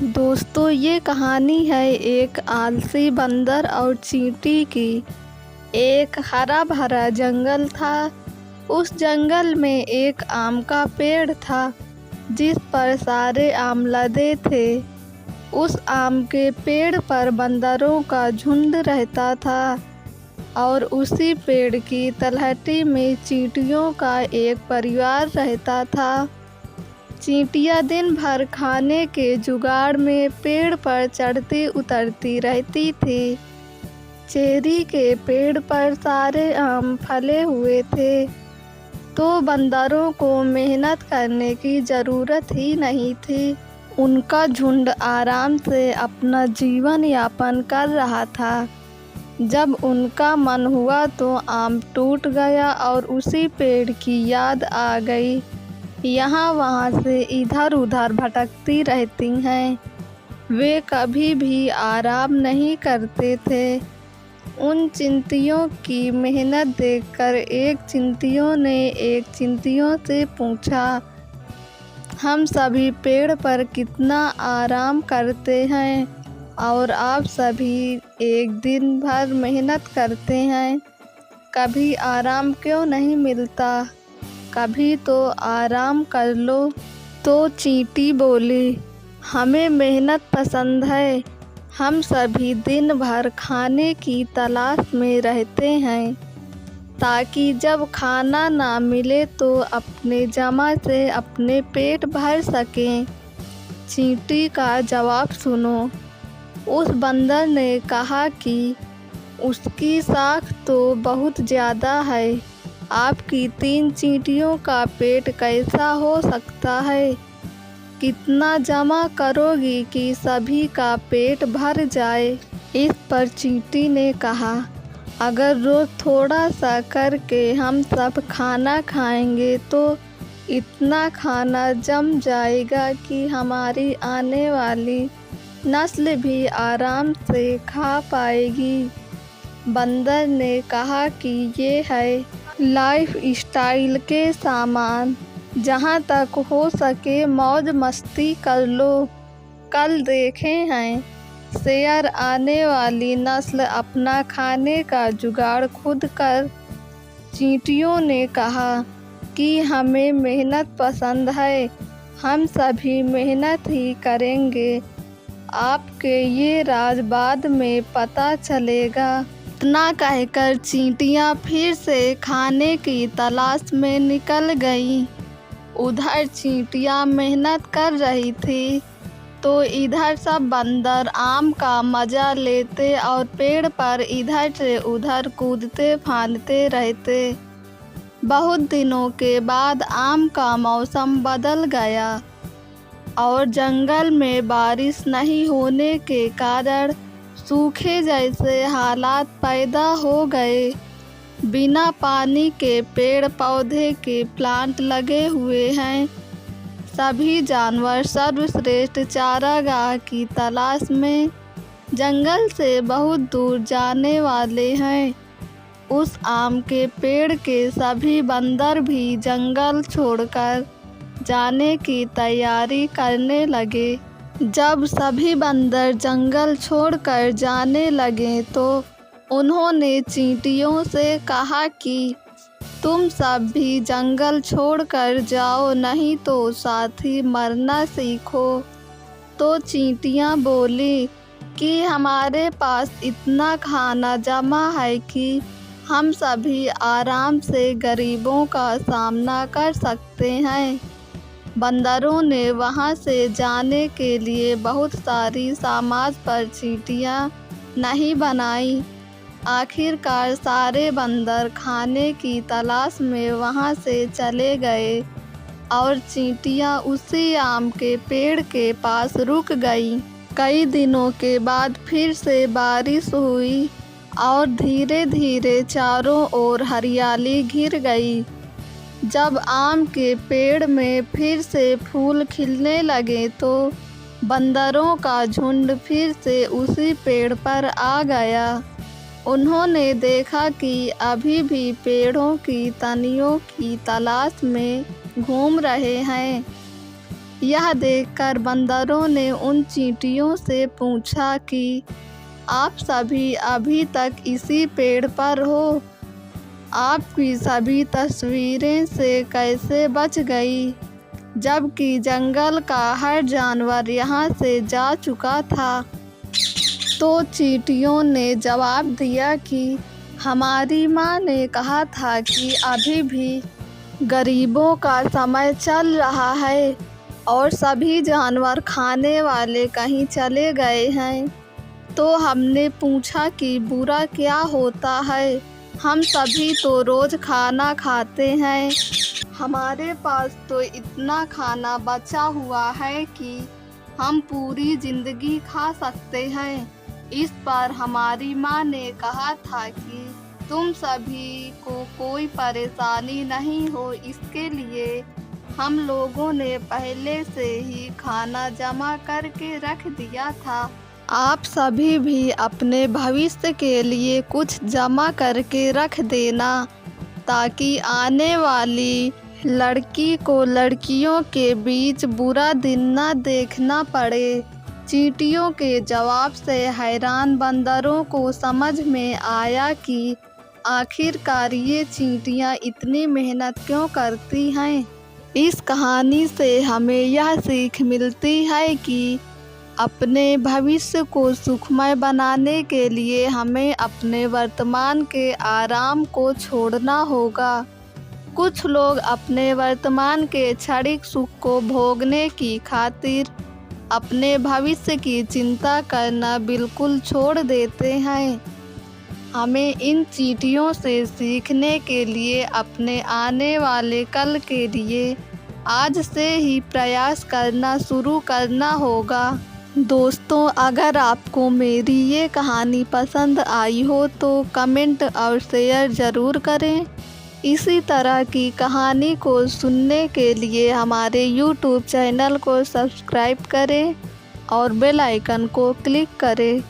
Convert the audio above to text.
दोस्तों, ये कहानी है एक आलसी बंदर और चींटी की। एक हरा भरा जंगल था। उस जंगल में एक आम का पेड़ था जिस पर सारे आम लदे थे। उस आम के पेड़ पर बंदरों का झुंड रहता था और उसी पेड़ की तलहटी में चींटियों का एक परिवार रहता था। चींटियाँ दिन भर खाने के जुगाड़ में पेड़ पर चढ़ती उतरती रहती थी। चेरी के पेड़ पर सारे आम फले हुए थे, तो बंदरों को मेहनत करने की ज़रूरत ही नहीं थी। उनका झुंड आराम से अपना जीवन यापन कर रहा था। जब उनका मन हुआ तो आम टूट गया और उसी पेड़ की याद आ गई। यहाँ वहाँ से इधर उधर भटकती रहती हैं। वे कभी भी आराम नहीं करते थे। उन चिंटियों की मेहनत देखकर एक चिंटियों ने एक चिंटियों से पूछा, हम सभी पेड़ पर कितना आराम करते हैं और आप सभी एक दिन भर मेहनत करते हैं, कभी आराम क्यों नहीं मिलता? कभी तो आराम कर लो। तो चींटी बोली, हमें मेहनत पसंद है। हम सभी दिन भर खाने की तलाश में रहते हैं ताकि जब खाना ना मिले तो अपने जमा से अपने पेट भर सकें। चींटी का जवाब सुनो। उस बंदर ने कहा कि उसकी साख तो बहुत ज़्यादा है। आपकी 3 चींटियों का पेट कैसा हो सकता है? कितना जमा करोगी कि सभी का पेट भर जाए? इस पर चींटी ने कहा, अगर रोज़ थोड़ा सा करके हम सब खाना खाएंगे तो इतना खाना जम जाएगा कि हमारी आने वाली नस्ल भी आराम से खा पाएगी। बंदर ने कहा कि ये है लाइफ स्टाइल के सामान। जहाँ तक हो सके मौज मस्ती कर लो। कल देखे हैं शेर आने वाली नस्ल अपना खाने का जुगाड़ खुद कर। चींटियों ने कहा कि हमें मेहनत पसंद है, हम सभी मेहनत ही करेंगे। आपके ये राज बाद में पता चलेगा। इतना कहकर चींटियाँ फिर से खाने की तलाश में निकल गईं। उधर चींटियाँ मेहनत कर रही थी तो इधर सब बंदर आम का मज़ा लेते और पेड़ पर इधर से उधर कूदते फांदते रहते। बहुत दिनों के बाद आम का मौसम बदल गया और जंगल में बारिश नहीं होने के कारण सूखे जैसे हालात पैदा हो गए। बिना पानी के पेड़ पौधे के प्लांट लगे हुए हैं। सभी जानवर सर्वश्रेष्ठ चारागाह की तलाश में जंगल से बहुत दूर जाने वाले हैं। उस आम के पेड़ के सभी बंदर भी जंगल छोड़कर जाने की तैयारी करने लगे। जब सभी बंदर जंगल छोड़कर जाने लगे तो उन्होंने चींटियों से कहा कि तुम सब भी जंगल छोड़कर जाओ, नहीं तो साथ ही मरना सीखो। तो चींटियाँ बोली कि हमारे पास इतना खाना जमा है कि हम सभी आराम से गरीबों का सामना कर सकते हैं। बंदरों ने वहाँ से जाने के लिए बहुत सारी समाज पर चींटियाँ नहीं बनाई। आखिरकार सारे बंदर खाने की तलाश में वहाँ से चले गए और चींटियाँ उसी आम के पेड़ के पास रुक गईं। कई दिनों के बाद फिर से बारिश हुई और धीरे धीरे चारों ओर हरियाली घिर गई। जब आम के पेड़ में फिर से फूल खिलने लगे तो बंदरों का झुंड फिर से उसी पेड़ पर आ गया। उन्होंने देखा कि अभी भी पेड़ों की तनियों की तलाश में घूम रहे हैं। यह देखकर बंदरों ने उन चींटियों से पूछा कि आप सभी अभी तक इसी पेड़ पर हो? आपकी सभी तस्वीरें से कैसे बच गई, जबकि जंगल का हर जानवर यहाँ से जा चुका था? तो चींटियों ने जवाब दिया कि हमारी माँ ने कहा था कि अभी भी गरीबों का समय चल रहा है और सभी जानवर खाने वाले कहीं चले गए हैं। तो हमने पूछा कि बुरा क्या होता है, हम सभी तो रोज़ खाना खाते हैं, हमारे पास तो इतना खाना बचा हुआ है कि हम पूरी ज़िंदगी खा सकते हैं। इस पर हमारी माँ ने कहा था कि तुम सभी को कोई परेशानी नहीं हो, इसके लिए हम लोगों ने पहले से ही खाना जमा करके रख दिया था। आप सभी भी अपने भविष्य के लिए कुछ जमा करके रख देना, ताकि आने वाली लड़की को लड़कियों के बीच बुरा दिन न देखना पड़े। चींटियों के जवाब से हैरान बंदरों को समझ में आया कि आखिरकार ये चींटियाँ इतनी मेहनत क्यों करती हैं। इस कहानी से हमें यह सीख मिलती है कि अपने भविष्य को सुखमय बनाने के लिए हमें अपने वर्तमान के आराम को छोड़ना होगा। कुछ लोग अपने वर्तमान के क्षणिक सुख को भोगने की खातिर अपने भविष्य की चिंता करना बिल्कुल छोड़ देते हैं। हमें इन चींटियों से सीखने के लिए अपने आने वाले कल के लिए आज से ही प्रयास करना शुरू करना होगा। दोस्तों, अगर आपको मेरी ये कहानी पसंद आई हो तो कमेंट और शेयर ज़रूर करें। इसी तरह की कहानी को सुनने के लिए हमारे YouTube चैनल को सब्सक्राइब करें और बेल आइकन को क्लिक करें।